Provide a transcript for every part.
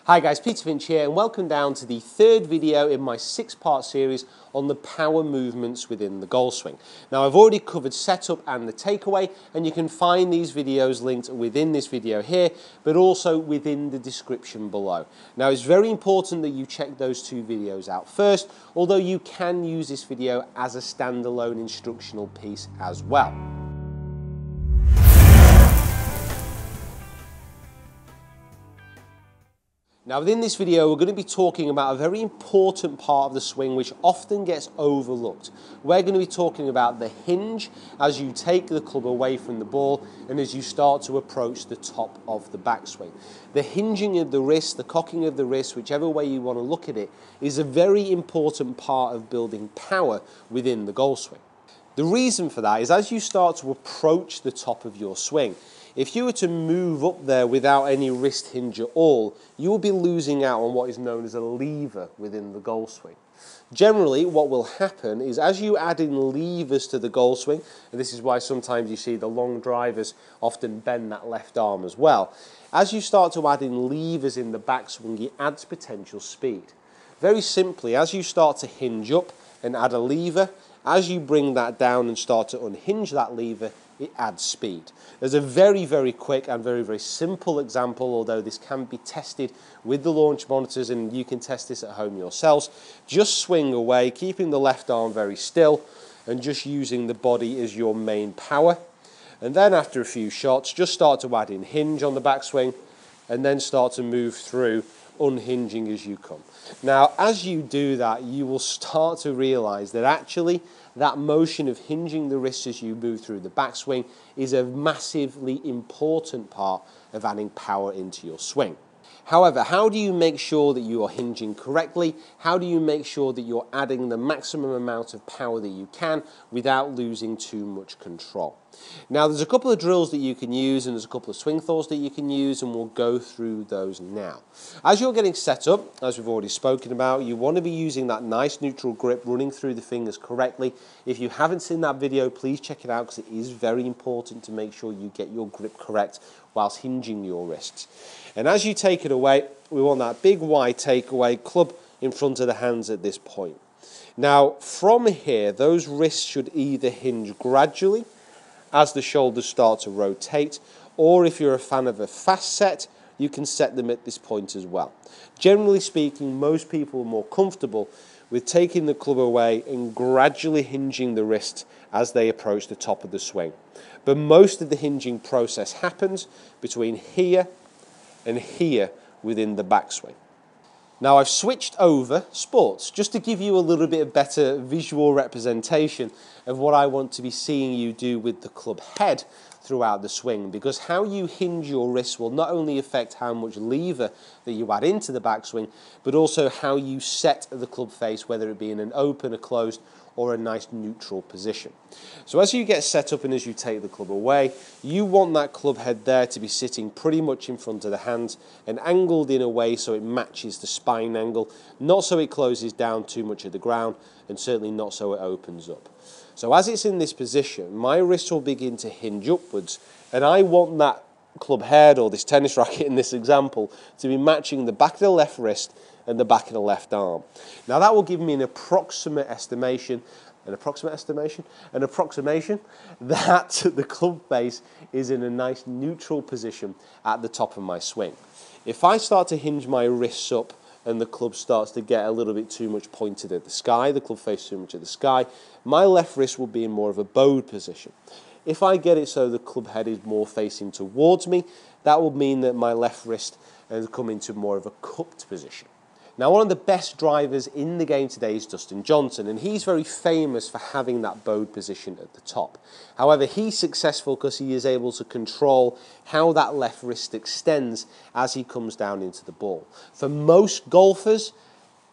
Hi guys, Peter Finch here and welcome down to the third video in my 6-part series on the power movements within the golf swing. Now I've already covered setup and the takeaway, and you can find these videos linked within this video here but also within the description below. Now it's very important that you check those two videos out first, although you can use this video as a standalone instructional piece as well. Now within this video we're going to be talking about a very important part of the swing which often gets overlooked. We're going to be talking about the hinge as you take the club away from the ball and as you start to approach the top of the backswing. The hinging of the wrist, the cocking of the wrist, whichever way you want to look at it, is a very important part of building power within the golf swing. The reason for that is as you start to approach the top of your swing, if you were to move up there without any wrist hinge at all, you will be losing out on what is known as a lever within the golf swing. Generally, what will happen is as you add in levers to the golf swing, and this is why sometimes you see the long drivers often bend that left arm as well, as you start to add in levers in the backswing, it adds potential speed. Very simply, as you start to hinge up and add a lever, as you bring that down and start to unhinge that lever, it adds speed. There's a very quick and very simple example, although this can be tested with the launch monitors and you can test this at home yourselves. Just swing away, keeping the left arm very still and just using the body as your main power. And then after a few shots, just start to add in hinge on the backswing and then start to move through, unhinging as you come. Now, as you do that, you will start to realize that actually that motion of hinging the wrist as you move through the backswing is a massively important part of adding power into your swing. However, how do you make sure that you are hinging correctly? How do you make sure that you're adding the maximum amount of power that you can without losing too much control? Now, there's a couple of drills that you can use and there's a couple of swing thoughts that you can use, and we'll go through those now. As you're getting set up, as we've already spoken about, you want to be using that nice neutral grip running through the fingers correctly. If you haven't seen that video, please check it out because it is very important to make sure you get your grip correct whilst hinging your wrists. And as you take it away, we want that big wide takeaway, club in front of the hands at this point. Now, from here, those wrists should either hinge gradually as the shoulders start to rotate, or if you're a fan of a fast set, you can set them at this point as well. Generally speaking, most people are more comfortable with taking the club away and gradually hinging the wrist as they approach the top of the swing. But most of the hinging process happens between here and here within the backswing. Now I've switched over sports just to give you a little bit of better visual representation of what I want to be seeing you do with the club head throughout the swing, because how you hinge your wrists will not only affect how much lever that you add into the backswing, but also how you set the club face, whether it be in an open, a closed, or a nice neutral position. So as you get set up and as you take the club away, you want that club head there to be sitting pretty much in front of the hands and angled in a way so it matches the spine angle, not so it closes down too much of the ground and certainly not so it opens up. So as it's in this position, my wrist will begin to hinge upwards, and I want that club head, or this tennis racket in this example, to be matching the back of the left wrist and the back of the left arm. Now that will give me an approximation that the club face is in a nice neutral position at the top of my swing. If I start to hinge my wrists up and the club starts to get a little bit too much pointed at the sky, the club face too much at the sky, my left wrist will be in more of a bowed position. If I get it so the club head is more facing towards me, that will mean that my left wrist has come into more of a cupped position. Now, one of the best drivers in the game today is Dustin Johnson, and he's very famous for having that bowed position at the top. However, he's successful because he is able to control how that left wrist extends as he comes down into the ball. For most golfers,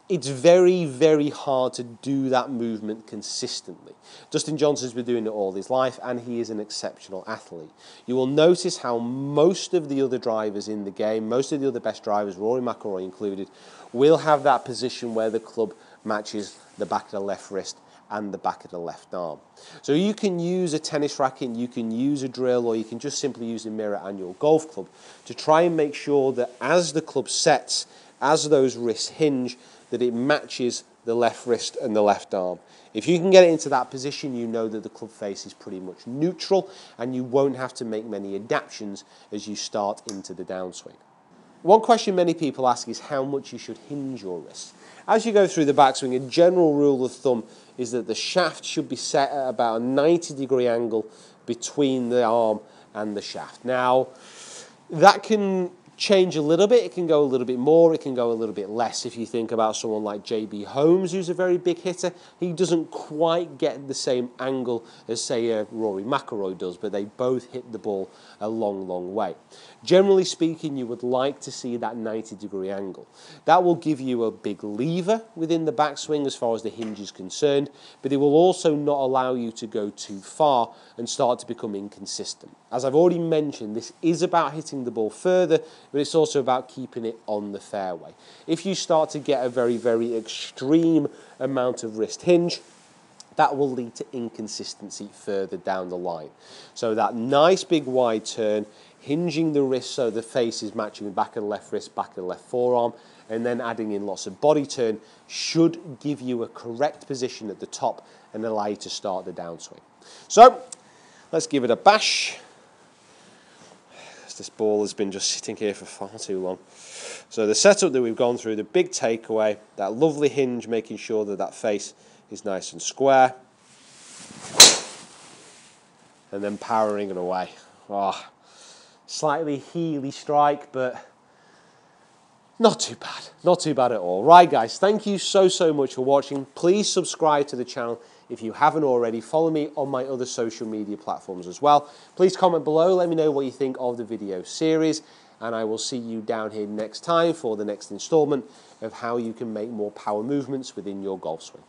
it's very hard to do that movement consistently. Dustin Johnson's been doing it all his life, and he is an exceptional athlete. You will notice how most of the other drivers in the game, most of the other best drivers, Rory McIlroy included, will have that position where the club matches the back of the left wrist and the back of the left arm. So you can use a tennis racket, you can use a drill, or you can just simply use a mirror and your golf club to try and make sure that as the club sets as those wrists hinge, that it matches the left wrist and the left arm. If you can get it into that position, you know that the club face is pretty much neutral and you won't have to make many adaptations as you start into the downswing. One question many people ask is how much you should hinge your wrists. As you go through the backswing, a general rule of thumb is that the shaft should be set at about a 90-degree angle between the arm and the shaft. Now, that can change a little bit. It can go a little bit more, it can go a little bit less. If you think about someone like JB Holmes, who's a very big hitter, he doesn't quite get the same angle as, say, Rory McIlroy does, but they both hit the ball a long, long way. Generally speaking, you would like to see that 90-degree angle. That will give you a big lever within the backswing as far as the hinge is concerned, but it will also not allow you to go too far and start to become inconsistent. As I've already mentioned, this is about hitting the ball further, but it's also about keeping it on the fairway. If you start to get a very, very extreme amount of wrist hinge, that will lead to inconsistency further down the line. So that nice big wide turn, hinging the wrist so the face is matching the back of the left wrist, back of the left forearm, and then adding in lots of body turn should give you a correct position at the top and allow you to start the downswing. So let's give it a bash. This ball has been just sitting here for far too long. So the setup that we've gone through, the big takeaway, that lovely hinge, making sure that that face is nice and square, and then powering it away. Oh, slightly heely strike, but not too bad. Not too bad at all. Right, guys, thank you so much for watching. Please subscribe to the channel if you haven't already. Follow me on my other social media platforms as well. Please comment below. Let me know what you think of the video series. And I will see you down here next time for the next installment of how you can make more power movements within your golf swing.